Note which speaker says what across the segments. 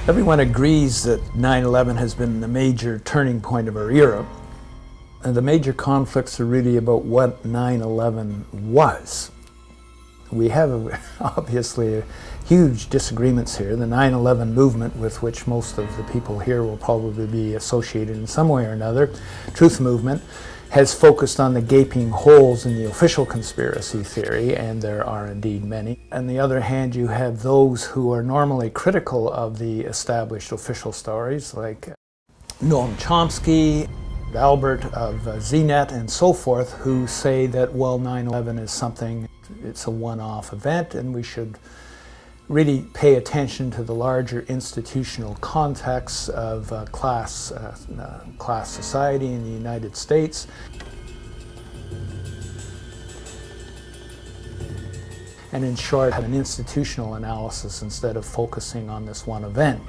Speaker 1: Everyone agrees that 9/11 has been the major turning point of our era. And the major conflicts are really about what 9/11 was. We have obviously huge disagreements here. The 9/11 movement, with which most of the people here will probably be associated in some way or another, truth movement, has focused on the gaping holes in the official conspiracy theory, and there are indeed many. On the other hand, you have those who are normally critical of the established official stories, like Noam Chomsky, Albert of ZNet, and so forth, who say that, well, 9/11 is something, it's a one-off event, and we should really pay attention to the larger institutional context of class society in the United States. And in short, have an institutional analysis instead of focusing on this one event.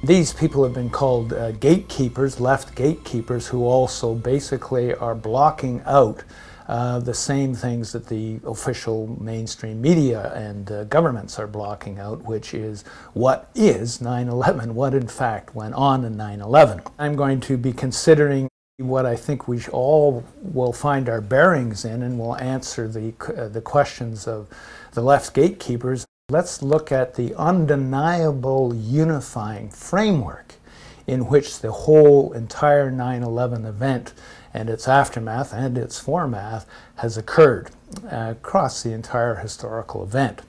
Speaker 1: These people have been called gatekeepers, left gatekeepers, who also basically are blocking out the same things that the official mainstream media and governments are blocking out, which is what is 9/11, what in fact went on in 9/11. I'm going to be considering what I think we all will find our bearings in, and will answer the questions of the left gatekeepers. Let's look at the undeniable unifying framework in which the whole entire 9/11 event and its aftermath and its foremath has occurred across the entire historical event.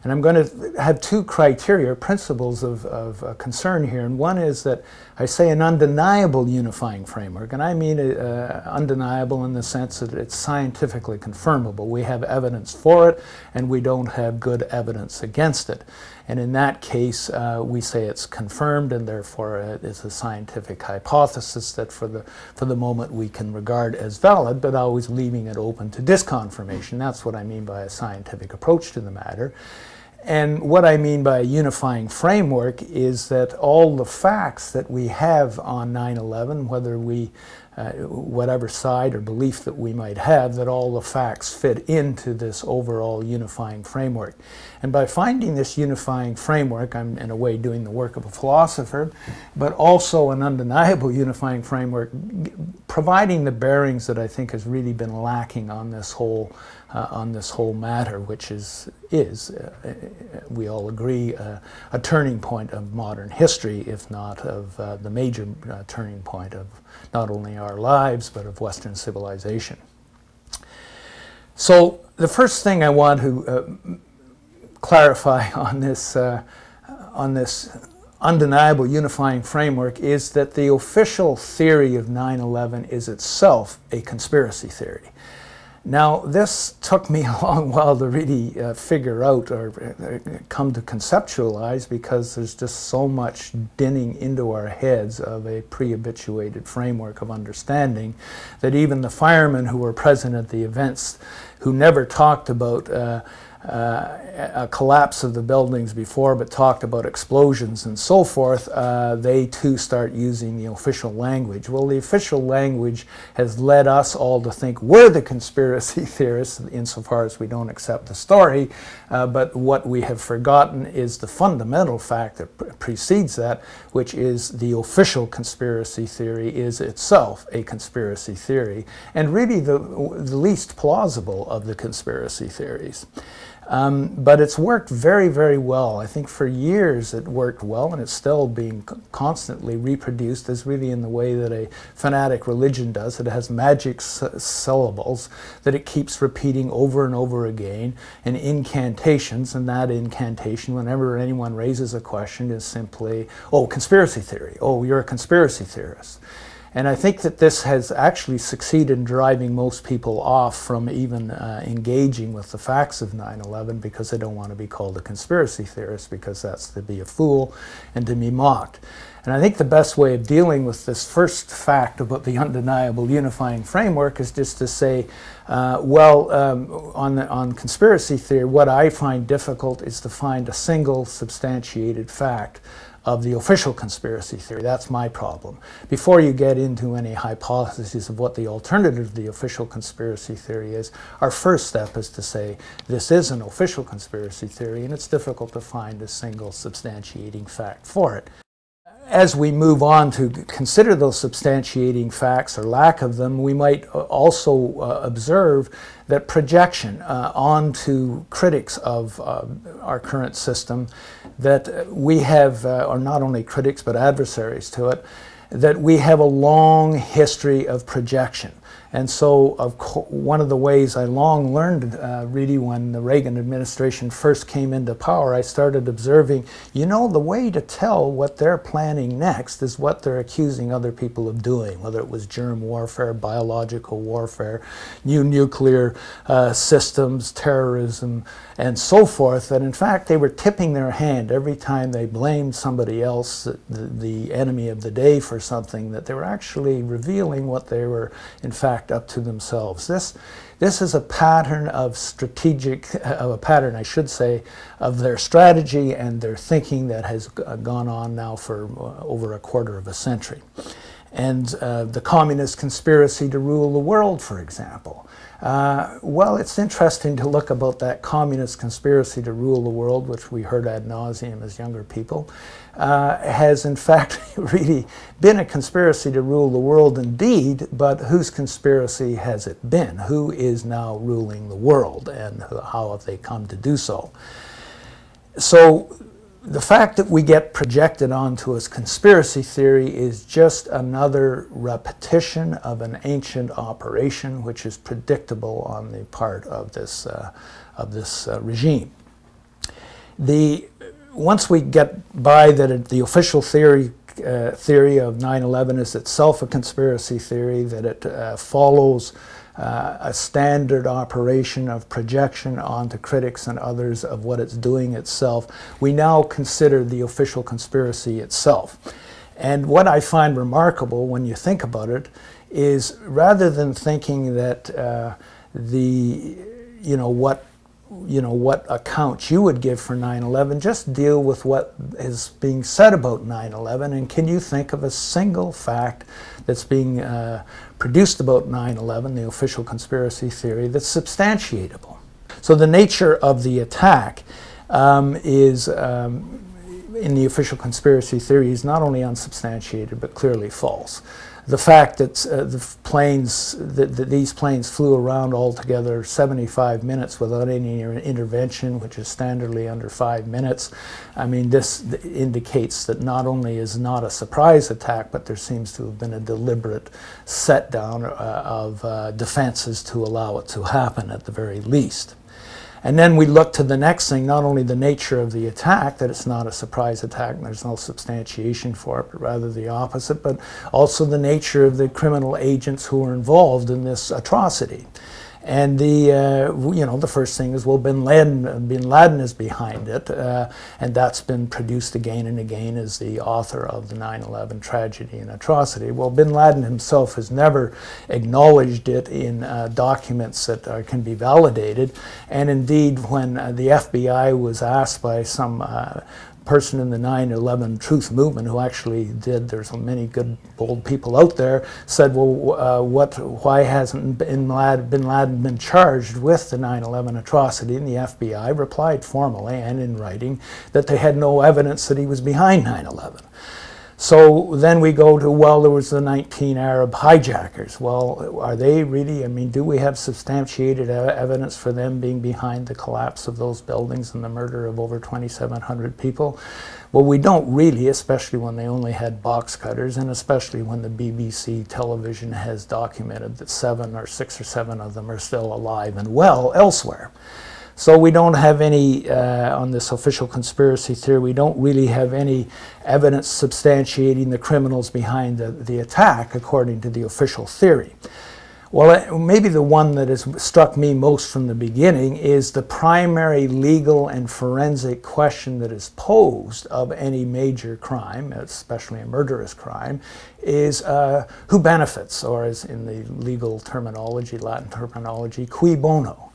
Speaker 1: And I'm going to have two criteria, principles of concern here. And one is that I say an undeniable unifying framework. And I mean undeniable in the sense that it's scientifically confirmable. We have evidence for it, and we don't have good evidence against it. And in that case, we say it's confirmed, and therefore it's a scientific hypothesis that for the moment we can regard as valid, but always leaving it open to disconfirmation. That's what I mean by a scientific approach to the matter. And what I mean by a unifying framework is that all the facts that we have on 9/11, whether we, whatever side or belief that we might have, that all the facts fit into this overall unifying framework. And by finding this unifying framework, I'm in a way doing the work of a philosopher, but also an undeniable unifying framework, providing the bearings that I think has really been lacking on this whole matter, which is we all agree, a turning point of modern history, if not of the major turning point of not only our lives, but of Western civilization. So the first thing I want to clarify on this undeniable unifying framework is that the official theory of 9/11 is itself a conspiracy theory. Now, this took me a long while to really figure out or come to conceptualize, because there's just so much dinning into our heads of a pre-habituated framework of understanding that even the firemen who were present at the events, who never talked about a collapse of the buildings before, but talked about explosions and so forth, they too start using the official language. Well, the official language has led us all to think we're the conspiracy theorists, insofar as we don't accept the story, but what we have forgotten is the fundamental fact that precedes that, which is the official conspiracy theory is itself a conspiracy theory, and really the least plausible of the conspiracy theories. But it's worked very, very well. I think for years it worked well, and it's still being constantly reproduced as really in the way that a fanatic religion does. It has magic syllables that it keeps repeating over and over again, and incantations, and that incantation, whenever anyone raises a question, is simply, oh, conspiracy theory, oh, you're a conspiracy theorist. And I think that this has actually succeeded in driving most people off from even engaging with the facts of 9/11, because they don't want to be called a conspiracy theorist, because that's to be a fool and to be mocked. And I think the best way of dealing with this first fact about the undeniable unifying framework is just to say, on conspiracy theory, what I find difficult is to find a single substantiated fact of the official conspiracy theory. That's my problem. Before you get into any hypotheses of what the alternative to the official conspiracy theory is, our first step is to say this is an official conspiracy theory, and it's difficult to find a single substantiating fact for it. As we move on to consider those substantiating facts or lack of them, we might also observe that projection onto critics of our current system, that we have, or not only critics but adversaries to it, that we have a long history of projection. And so one of the ways I long learned, really, when the Reagan administration first came into power, I started observing, you know, the way to tell what they're planning next is what they're accusing other people of doing, whether it was germ warfare, biological warfare, new nuclear systems, terrorism, and so forth. That in fact they were tipping their hand every time they blamed somebody else, the enemy of the day, for something, that they were actually revealing what they were in fact up to themselves. This is a pattern of I should say, of their strategy and their thinking that has gone on now for over a quarter of a century. And the communist conspiracy to rule the world, for example. Well, it's interesting to look about that communist conspiracy to rule the world, which we heard ad nauseum as younger people, has in fact really been a conspiracy to rule the world indeed, but whose conspiracy has it been? Who is now ruling the world, and how have they come to do so? So the fact that we get projected onto as conspiracy theory is just another repetition of an ancient operation which is predictable on the part of this regime. Once we get by that the official theory of 9/11 is itself a conspiracy theory, that it follows a standard operation of projection onto critics and others of what it's doing itself, we now consider the official conspiracy itself. And what I find remarkable when you think about it is, rather than thinking that what account you would give for 9/11, just deal with what is being said about 9/11, and can you think of a single fact that's being produced about 9/11, the official conspiracy theory, that's substantiatable? So the nature of the attack is, in the official conspiracy theory, is not only unsubstantiated but clearly false. The fact that these planes flew around altogether 75 minutes without any intervention, which is standardly under 5 minutes, I mean, this indicates that not only is not a surprise attack, but there seems to have been a deliberate set down of defenses to allow it to happen at the very least. And then we look to the next thing, not only the nature of the attack, that it's not a surprise attack and there's no substantiation for it, but rather the opposite, but also the nature of the criminal agents who were involved in this atrocity. And the first thing is, well, bin Laden is behind it, and that's been produced again and again as the author of the 9/11 tragedy and atrocity. Well, bin Laden himself has never acknowledged it in documents that can be validated, and indeed when the FBI was asked by some person in the 9/11 truth movement who actually there's many good, bold people out there, said, well, why hasn't bin Laden been charged with the 9/11 atrocity? And the FBI replied formally and in writing that they had no evidence that he was behind 9/11. So then we go to, well, there was the 19 Arab hijackers. Well, are they really, I mean, do we have substantiated evidence for them being behind the collapse of those buildings and the murder of over 2,700 people? Well, we don't really, especially when they only had box cutters, and especially when the BBC television has documented that 6 or 7 of them are still alive and well elsewhere. So we don't have any, on this official conspiracy theory, we don't really have any evidence substantiating the criminals behind the attack, according to the official theory. Well, maybe the one that has struck me most from the beginning is the primary legal and forensic question that is posed of any major crime, especially a murderous crime, is who benefits, or as in the legal terminology, Latin terminology, cui bono.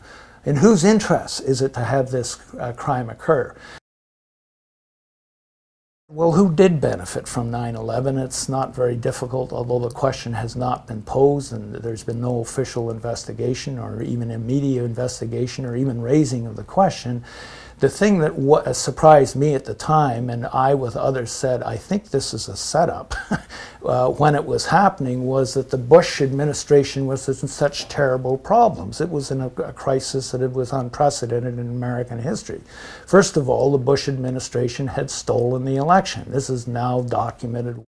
Speaker 1: In whose interest is it to have this crime occur? Well, who did benefit from 9/11? It's not very difficult, although the question has not been posed and there's been no official investigation or even a media investigation or even raising of the question. The thing that surprised me at the time, and I with others said, I think this is a setup, when it was happening, was that the Bush administration was in such terrible problems. It was in a crisis that it was unprecedented in American history. First of all, the Bush administration had stolen the election. This is now documented.